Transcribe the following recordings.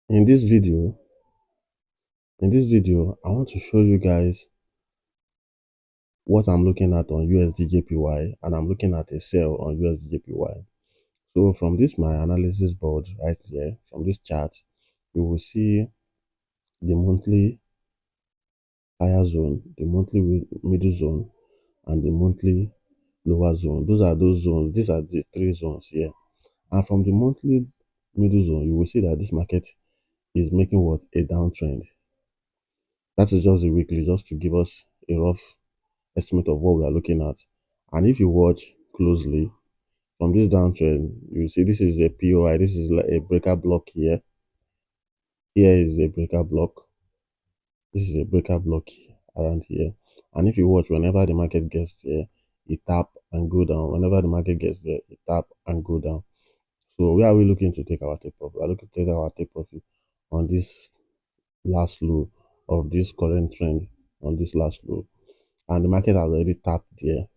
In this video, I want to show you guys what I'm looking at on USDJPY, and I'm looking at a sell on USDJPY. So from this my analysis board right here, from this chart, you will see the monthly higher zone, the monthly middle zone, and the monthly lower zone. Those are those zones. These are the three zones here. And from the monthly middle zone, you will see that this market is making what? A downtrend. That is just the weekly, just to give us a rough estimate of what we are looking at. And if you watch closely from this downtrend, you see this is a POI, this is like a breaker block here. Here is a breaker block. This is a breaker block around here. And if you watch, whenever the market gets here, it tap and go down. Whenever the market gets there, it tap and go down. So where are we looking to take our take profit? We are looking to take our take profit on this last low of this current trend, on this last low. And the market has already tapped there.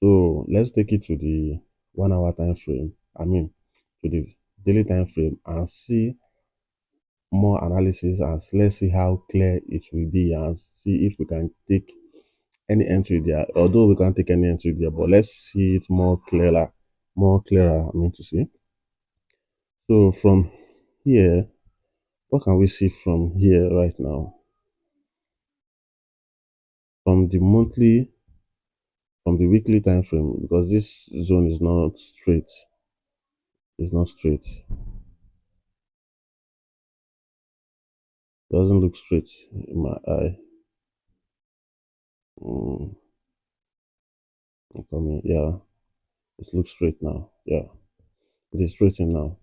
So let's take it to the 1 hour time frame. I mean, to the daily time frame and see more analysis, and let's see how clear it will be and see if we can take any entry there. Although we can't take any entry there, but let's see it more clearer. I mean to see. So from here, what can we see from here right now? From the monthly, from the weekly time frame, because this zone is not straight. It's not straight. Doesn't look straight in my eye. Mm, coming, yeah, it looks straight now. Yeah, it is straightened now.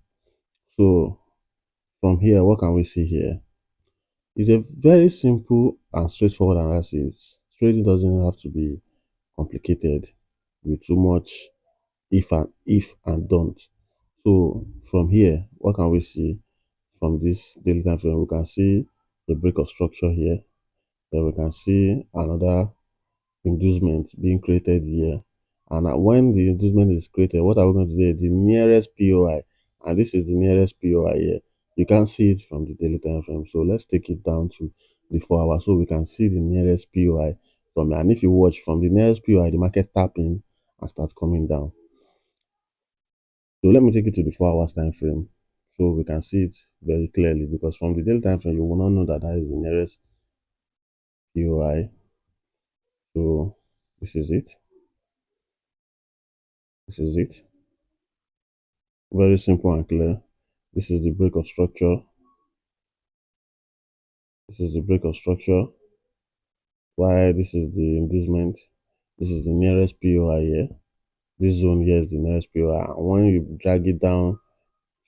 So from here, what can we see here? It's a very simple and straightforward analysis. Trading doesn't have to be complicated with too much if and don't. So from here, what can we see from this daily time frame? We can see the break of structure here. Then we can see another inducement being created here. And when the inducement is created, what are we going to do? The nearest POI, and this is the nearest POI here. You can see it from the daily time frame. So let's take it down to the 4 hours so we can see the nearest POI from here. And if you watch from the nearest POI, the market tapping and start coming down. So let me take it to the 4 hours time frame so we can see it very clearly, because from the daily time frame you will not know that that is the nearest POI. So this is it. This is it. Very simple and clear. This is the break of structure. This is the break of structure. Why this is the inducement. This is the nearest POI here. This zone here is the nearest POI. And when you drag it down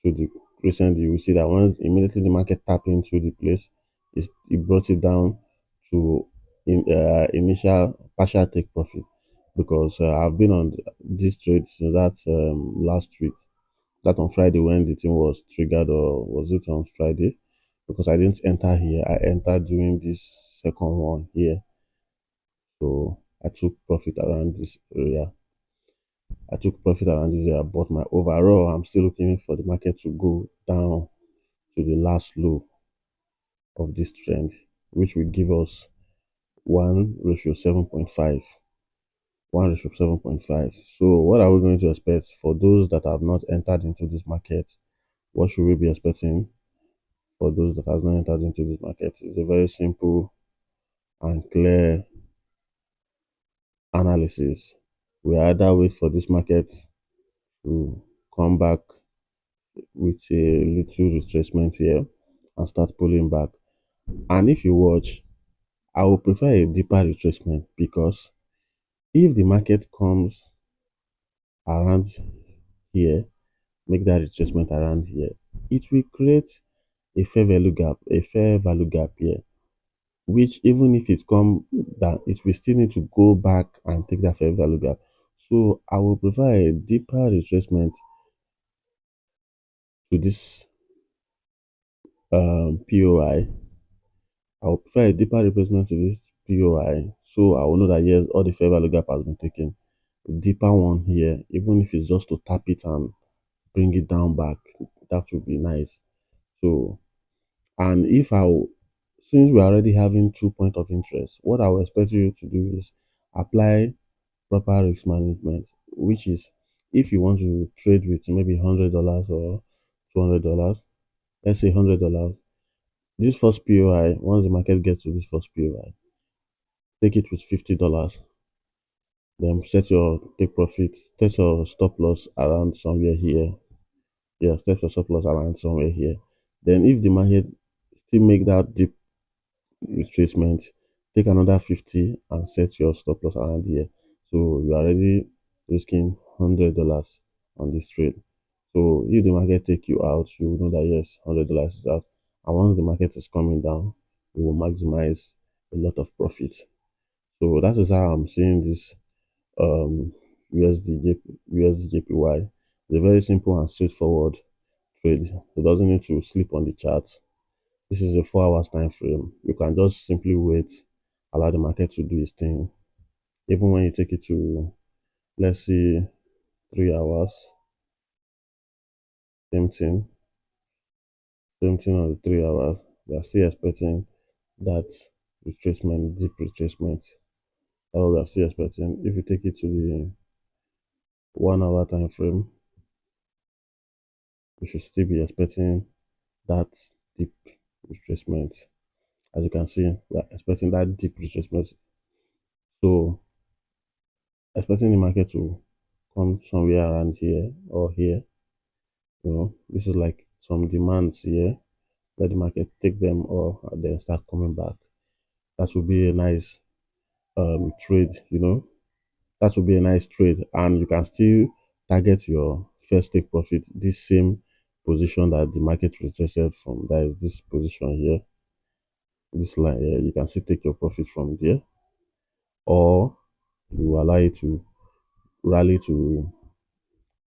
to the crescent, you will see that when immediately the market tap into the place, it brought it down to initial partial take profit, because I've been on this trade since that last week. That on Friday when the thing was triggered, or was it on Friday? Because I didn't enter here, I entered during this second one here. So I took profit around this area. But my overall, I'm still looking for the market to go down to the last low of this trend, which will give us 1 ratio 7.5. 1 ratio 7.5. So what are we going to expect for those that have not entered into this market? What should we be expecting for those that have not entered into this market? It's a very simple and clear analysis. We either wait for this market to come back with a little retracement here and start pulling back. And if you watch, I would prefer a deeper retracement, because if the market comes around here, make that retracement around here, it will create a fair value gap here, which even if it come down, it will still need to go back and take that fair value gap. So I will prefer a deeper retracement to this POI. I will prefer a deeper replacement to this POI, so I will know that yes, all the fair value gap has been taken. A deeper one here, even if it's just to tap it and bring it down back, that would be nice. So And if since we're already having 2 point of interest, what I will expect you to do is apply proper risk management, which is if you want to trade with maybe $100 or $200, let's say $100, this first POI, once the market gets to this first POI, take it with $50. Then set your take profit, set your stop loss around somewhere here. Yeah, set your stop loss around somewhere here. Then if the market still make that deep retracement, take another 50 and set your stop loss around here. So you're already risking $100 on this trade. So if the market take you out, you will know that yes, $100 is out. And once the market is coming down, you will maximize a lot of profit. So that is how I'm seeing this um USDJPY. It's a very simple and straightforward trade. It doesn't need to sleep on the charts. This is a 4 hours time frame. You can just simply wait, allow the market to do its thing. Even when you take it to, let's see, 3 hours, same thing, same thing on the 3 hours. We are still expecting that retracement, deep retracement. That's what we are still expecting. If you take it to the 1 hour time frame, we should still be expecting that deep retracement. As you can see, we are expecting that deep retracement. So expecting the market to come somewhere around here or here. This is like some demands here. Let the market take them or then start coming back. That would be a nice trade. That would be a nice trade, and you can still target your first take profit this same position that the market retraced from. That is this position here, this line here. You can still take your profit from there, or you allow it to rally to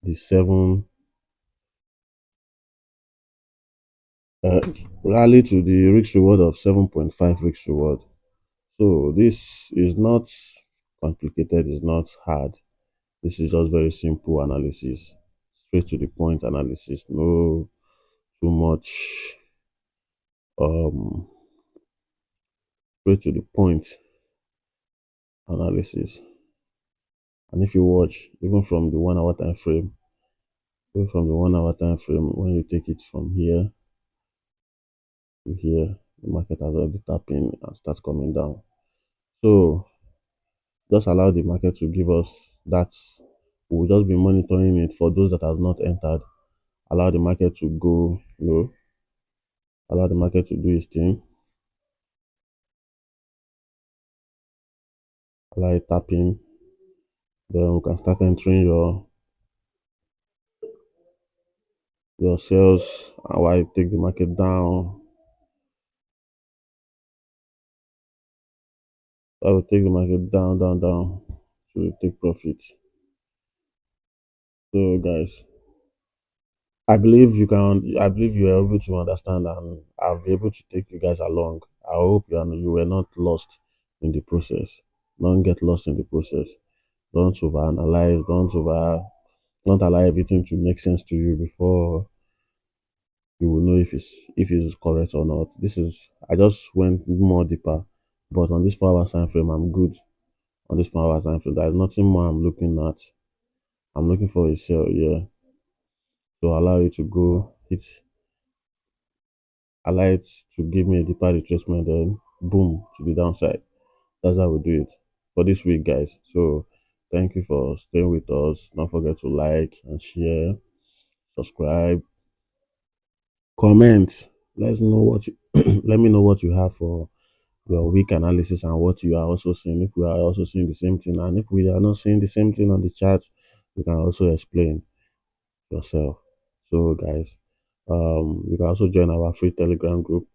the uh, rally to the risk reward of 7.5 risk reward. So this is not complicated, it's not hard. This is just very simple analysis, straight to the point analysis. No too much um straight to the point analysis. And if you watch, even from the 1 hour time frame, when you take it from here to here, the market has already tapped in and start coming down. So just allow the market to give us that. We'll just be monitoring it for those that have not entered. Allow the market to go, allow the market to do its thing. Allow it tapping. Then we can start entering your sales and while you take the market down. I will take the market down, down, down to take profit. So guys, I believe you are able to understand and I'll be able to take you guys along. I hope you were not lost in the process. Don't get lost in the process. Don't overanalyze, don't allow everything to make sense to you before you will know if it's correct or not. I just went more deeper, but on this 4 hour time frame, I'm good. On this 4 hour time frame, there's nothing more I'm looking at. I'm looking for a sell, yeah, to allow it to go hit, allow it to give me a deeper retracement, then boom to the downside. That's how we do it for this week, guys. So thank you for staying with us. Don't forget to like and share, subscribe, comment. Let's know what you let me know what you have for your week analysis and what you are also seeing. If we are also seeing the same thing, and if we are not seeing the same thing on the chart, you can also explain yourself. So guys, you can also join our free Telegram group.